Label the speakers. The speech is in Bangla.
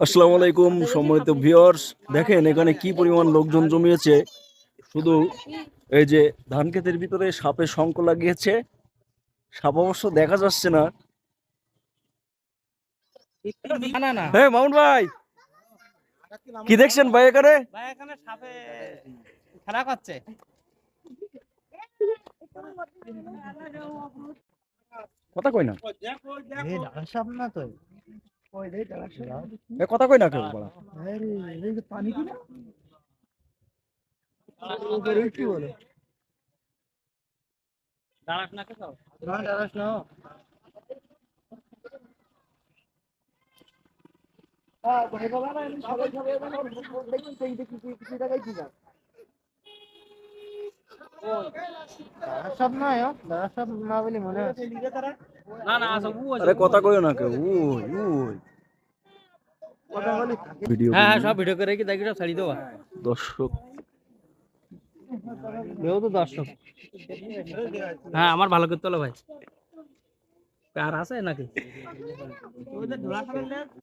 Speaker 1: আসসালামু আলাইকুম সম্মানিত ভিউয়ার্স, দেখেন এখানে কি পরিমাণ লোকজন জমিয়েছে। শুধু এই যে ধান ক্ষেতের ভিতরে সাপের শঙ্খ লাগিয়েছে। সাপ অবশ্য দেখা যাচ্ছে না।
Speaker 2: না না
Speaker 1: হ্যাঁ মামুন ভাই, কি দেখছেন ভাই এখানে?
Speaker 2: ভাই এখানে সাপে খেলা করছে।
Speaker 1: কথা কই না,
Speaker 2: এই ডাল সাপ না তো,
Speaker 1: কথা কই না কেউ বলা।
Speaker 2: পানি কি না কি বলে দাঁড়াস না কেউ না দাঁড়াস না ভাই বাবা না সবাই সবাই দেখুন কিছু টাকাই কি না সব নয় সব না বলে মনে হচ্ছে না না সব
Speaker 1: আরে কথা কই না কেউ। ওই ওই
Speaker 2: কথা বলি
Speaker 1: ভিডিও
Speaker 2: হ্যাঁ হ্যাঁ সব ভিডিও করে কি দেখি সব ছাড়ি দেবো
Speaker 1: দর্শক
Speaker 2: তো দর্শক হ্যাঁ আমার ভালো করতে হলো ভাই আর আছে নাকি